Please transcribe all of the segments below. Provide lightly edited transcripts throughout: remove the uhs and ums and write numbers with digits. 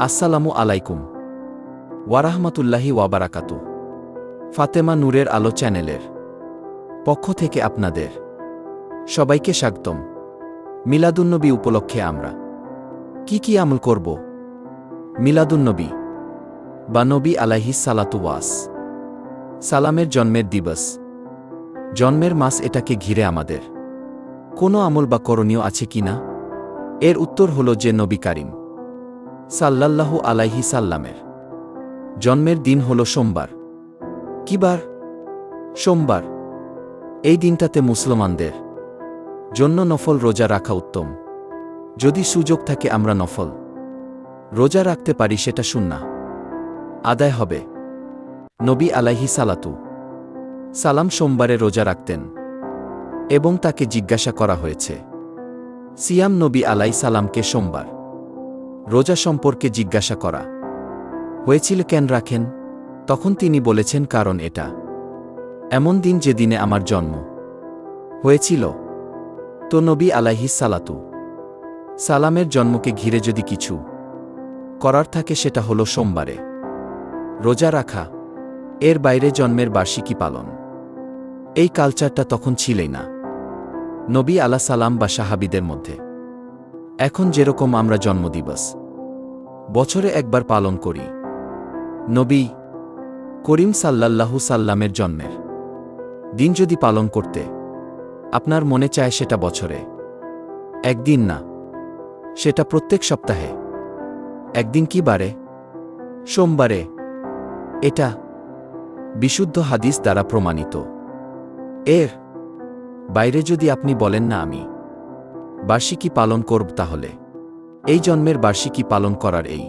আসসালামু আলাইকুম ওয়ারাহমাতুল্লাহি ওয়াবারাকাতু। ফাতেমা নূরের আলো চ্যানেলের পক্ষ থেকে আপনাদের সবাইকে স্বাগতম। মিলাদুন্নবী উপলক্ষে আমরা কি আমল করব? মিলাদুন্নবী বা নবী আলাইহিস সালাতু ওয়াস সালামের জন্মের দিবস, জন্মের মাস, এটাকে ঘিরে আমাদের কোনো আমল বা করণীয় আছে কি না? এর উত্তর হল যে নবী কারীম সাল্লাল্লাহু আলাইহি সাল্লামের জন্মের দিন হল সোমবার। কি বার? সোমবার। এই দিনটাতে মুসলমানদের জন্য নফল রোজা রাখা উত্তম। যদি সুযোগ থাকে আমরা নফল রোজা রাখতে পারি, সেটা সুন্নাহ আদায় হবে। নবী আলাইহি সালাতু সালাম সোমবারে রোজা রাখতেন এবং তাকে জিজ্ঞাসা করা হয়েছে সিয়াম নবী আলাই সালামকে সোমবার রোজা সম্পর্কে জিজ্ঞাসা করা হয়েছিল, কেন রাখেন? তখন তিনি বলেছেন, কারণ এটা এমন দিন যে দিনে আমার জন্ম হয়েছিল। তো নবী আলাইহিস সালাতু সালামের জন্মকে ঘিরে যদি কিছু করার থাকে সেটা হলো সোমবারে রোজা রাখা। এর বাইরে জন্মের বার্ষিকী পালন, এই কালচারটা তখন ছিলই না নবী আলাইহিস সালাম বা সাহাবীদের মধ্যে। এখন যেরকম আমরা জন্মদিবস বছরে একবার পালন করি, নবী করিম সাল্লাল্লাহু সাল্লামের জন্মের দিন যদি পালন করতে আপনার মনে চায়, সেটা বছরে একদিন না, সেটা প্রত্যেক সপ্তাহে একদিন। কি বারে? সোমবারে। এটা বিশুদ্ধ হাদিস দ্বারা প্রমাণিত। এর বাইরে যদি আপনি বলেন না আমি বার্ষিকী পালন করব, তাহলে এই জন্মের বার্ষিকী পালন করার এই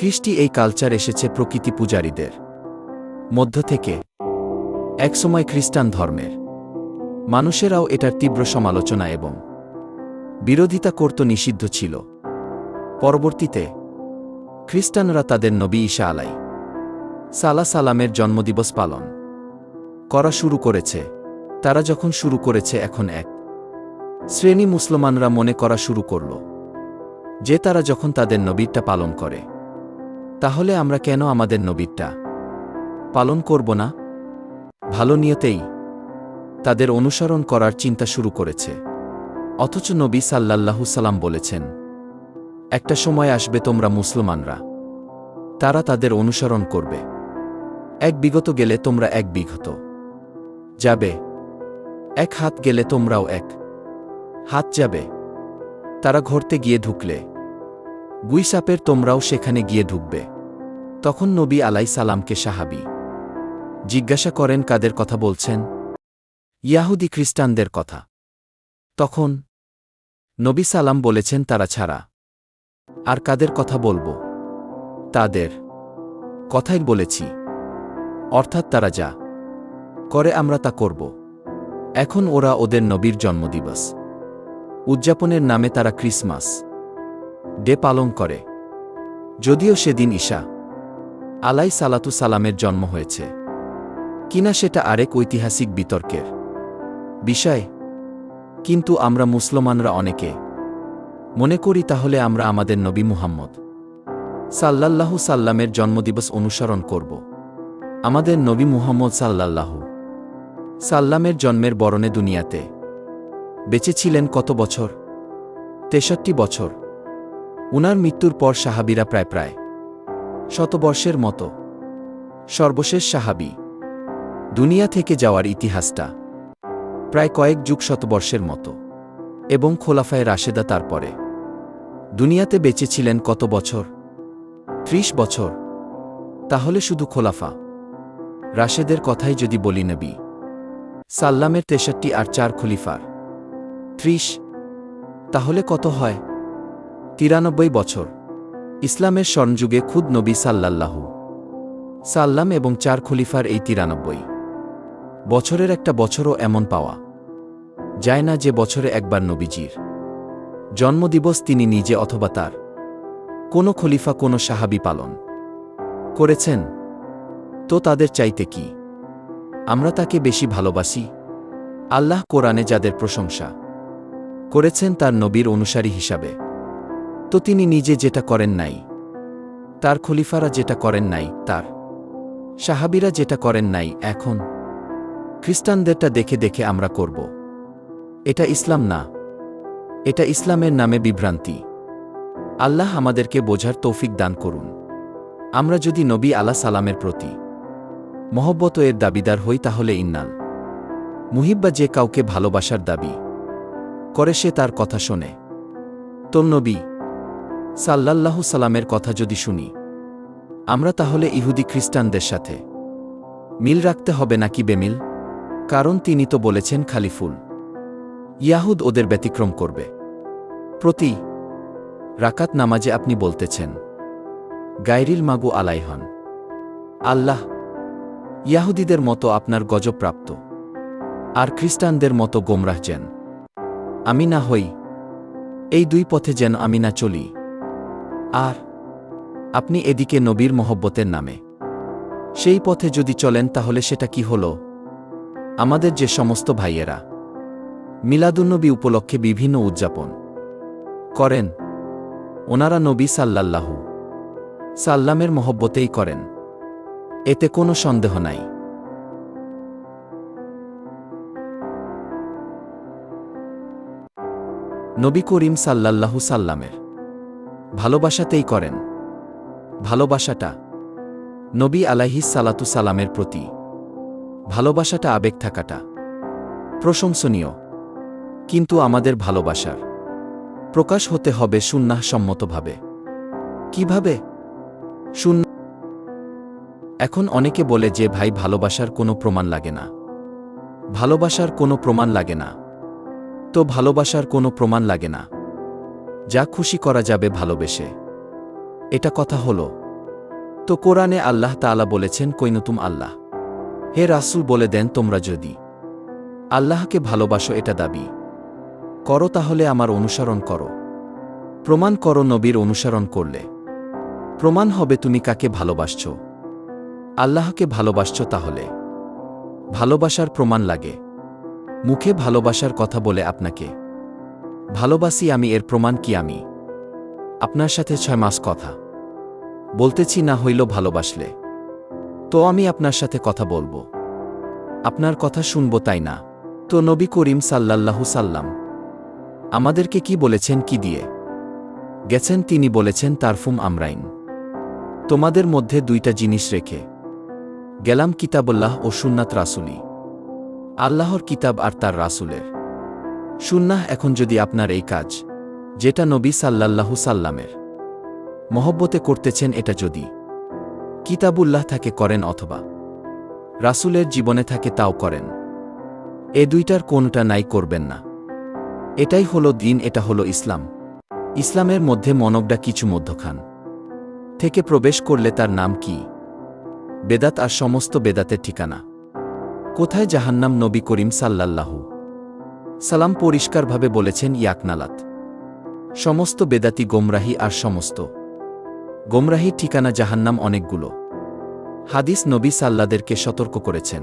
কৃষ্টি, এই কালচার এসেছে প্রকৃতি পূজারীদের মধ্য থেকে। একসময় খ্রিস্টান ধর্মের মানুষেরাও এটার তীব্র সমালোচনা এবং বিরোধিতা করত, নিষিদ্ধ ছিল। পরবর্তীতে খ্রিস্টানরা তাদের নবী ঈসা আলাই সালামের জন্মদিবস পালন করা শুরু করেছে। তারা যখন শুরু করেছে, এখন এক শ্রেণী মুসলমানরা মনে করা শুরু করল যে তারা যখন তাদের নবীরটা পালন করে, তাহলে আমরা কেন আমাদের নবীরটা পালন করব না? ভালো নিয়তেই তাদের অনুসরণ করার চিন্তা শুরু করেছে। অথচ নবী সাল্লাল্লাহু সাল্লাম বলেছেন, একটা সময় আসবে তোমরা মুসলমানরা তারা তাদের অনুসরণ করবে। এক বিগত গেলে তোমরা এক বিগত যাবে, এক হাত গেলে তোমরাও এক হাত যাবে। তারা ঘরতে গিয়ে ঢুকলে গুইসাপের তোমরাও সেখানে গিয়ে ঢুকবে। তখন নবী আলাইহিস সালামকে সাহাবী জিজ্ঞাসা করেন, কাদের কথা বলছেন? ইয়াহুদি খ্রিস্টানদের কথা। তখন নবী সালাম বলেছেন, তারা ছাড়া আর কাদের কথা বলবো? তাদের কথাই বলেছি, অর্থাৎ তারা যা করে আমরা তা করব। এখন ওরা ওদের নবীর জন্মদিবস উদযাপনের নামে তারা ক্রিসমাস ডে পালন করে, যদিও সেদিন ঈসা আলাই সালাতু সালামের জন্ম হয়েছে কিনা সেটা আরেক ঐতিহাসিক বিতর্কের বিষয়। কিন্তু আমরা মুসলমানরা অনেকে মনে করি, তাহলে আমরা আমাদের নবী মুহাম্মদ সাল্লাল্লাহু সাল্লামের জন্মদিবস অনুসরণ করব। আমাদের নবী মুহাম্মদ সাল্লাল্লাহু সাল্লামের জন্মের বরণে দুনিয়াতে বেঁচে ছিলেন কত বছর? 63 বছর। উনার মৃত্যুর পর সাহাবীরা প্রায় শতবর্ষের মতো সর্বশেষ সাহাবী দুনিয়া থেকে যাওয়ার ইতিহাসটা প্রায় কয়েক যুগ শতবর্ষের মতো। এবং খোলাফায়ে রাশেদা তারপরে দুনিয়াতে বেঁচে ছিলেন কত বছর? 30 বছর। তাহলে শুধু খোলাফা রাশেদের কথাই যদি বলি, নবী সাল্লামের 63 আর 4 খলিফার 30, তাহলে কত হয়? 93 বছর। ইসলামের স্বর্ণযুগে খুদ নবী সাল্লাল্লাহু সাল্লাম এবং 4 খলিফার এই 93 বছরের একটা বছরও এমন পাওয়া যায় না যে বছরে একবার নবীজির জন্মদিবস তিনি নিজে অথবা তার কোনো খলিফা, কোনো সাহাবী পালন করেছেন। তো তাদের চাইতে কি আমরা তাকে বেশি ভালোবাসি? আল্লাহ কোরআনে যাদের প্রশংসা করেছেন তার নবীর অনুসারী হিসাবে, তো তিনি নিজে যেটা করেন নাই তার খলিফারা যেটা করেন নাই, তার সাহাবীরা যেটা করেন নাই, এখন খ্রিস্টানদেরটা দেখে দেখে আমরা করব। এটা ইসলাম না। এটা ইসলামের নামে বিভ্রান্তি। আল্লাহ আমাদেরকে বোঝার তৌফিক দান করুন। আমরা যদি নবী সালামের প্রতি মহব্বত এর দাবিদার হই, তাহলে ইন্নাল মুহিব্বা, যে কাউকে ভালোবাসার দাবি করে সে তার কথা শোনে। তো নবী সাল্লাল্লাহু সাল্লামের কথা যদি শুনি আমরা, তাহলে ইহুদি খ্রিস্টানদের সাথে মিল রাখতে হবে নাকি বেমিল? কারণ তিনি তো বলেছেন খালিফুল ইয়াহুদ ওদের ব্যতিক্রম করবে। প্রতি রাকাত নামাজে আপনি বলতেছেন গায়রিল মাগু আলাইহন আল্লাহ। ইয়াহুদীদের মতো আপনার গজবপ্রাপ্ত, আর খ্রিস্টানদের মতো গোমরাহ যেন আমি না হই। এই দুই পথে যেন আমি না চলি। আর আপনি এদিকে নবীর মহব্বতের নামে সেই পথে যদি চলেন, তাহলে সেটা কি হলো? আমাদের যে সমস্ত ভাইয়েরা মিলাদুন্নবী উপলক্ষে বিভিন্ন উদযাপন করেন, ওনারা নবী সাল্লাল্লাহু সাল্লামের মহব্বতেই করেন, এতে কোনো সন্দেহ নাই। নবী করিম সাল্লাল্লাহু সাল্লামের ভালোবাসাতেই করেন। ভালোবাসাটা নবী আলাইহিস সালাতু সালামের প্রতি ভালোবাসাটা, আবেগ থাকাটা প্রশংসনীয়, কিন্তু আমাদের ভালোবাসার প্রকাশ হতে হবে সুন্নাহ সম্মতভাবে। কিভাবে? সুন্নাহ। এখন অনেকে বলে যে ভাই, ভালোবাসার কোনো প্রমাণ লাগে না, ভালোবাসার কোনো প্রমাণ লাগে না। তো ভালোবাসার কোনো প্রমাণ লাগে না, যা খুশি করা যাবে ভালোবেসে, এটা কথা হলো? তো কোরআনে আল্লাহ তাআলা বলেছেন, কইনতুম আল্লাহ, হে রাসূল বলে দেন, তোমরা যদি আল্লাহকে ভালোবাসো এটা দাবি করো, তাহলে আমার অনুসরণ করো। প্রমাণ করো নবীর অনুসরণ করলে প্রমাণ হবে তুমি কাকে ভালোবাসছ। আল্লাহকে ভালোবাসছ, তাহলে ভালোবাসার প্রমাণ লাগে। মুখে ভালোবাসার কথা বলে আপনাকে ভালোবাসি আমি, এর প্রমাণ কি? আমি আপনার সাথে 6 মাস কথা বলতেছি না, হইল ভালোবাসলে তো আমি আপনার সাথে কথা বলবো, আপনার কথা শুনব, তাই না? তো নবী করিম সাল্লাল্লাহু সাল্লাম আমাদেরকে কি বলেছেন, কি দিয়ে গেছেন? তিনি বলেছেন, তারফুম আমরাইন, তোমাদের মধ্যে 2টা জিনিস রেখে গেলাম, কিতাবুল্লাহ ও সুন্নাত রাসূলি। আল্লাহর কিতাব আর তার রাসূলের সুন্নাহ। এখন যদি আপনার এই কাজ, যেটা নবী সাল্লাল্লাহু সাল্লামের মহব্বতে করতেছেন, এটা যদি কিতাবুল্লাহ থাকে করেন, অথবা রাসূলের জীবনে থাকে তাও করেন, এ 2টার কোনটা নাই করবেন না। এটাই হলো দিন, এটা হলো ইসলাম। ইসলামের মধ্যে মনবডা কিছু মধ্যখান থেকে প্রবেশ করলে তার নাম কি? বেদাত। আর সমস্ত বেদাতের ঠিকানা কোথায়? জাহান্নাম। নবী করিম সাল্লাল্লাহু সালাম পরিষ্কারভাবে বলেছেন, ইয়াকনালাত, সমস্ত বেদাতি গোমরাহি, আর সমস্ত গোমরাহির ঠিকানা জাহান্নাম। অনেকগুলো হাদিস নবী সাল্লাদেরকে সতর্ক করেছেন।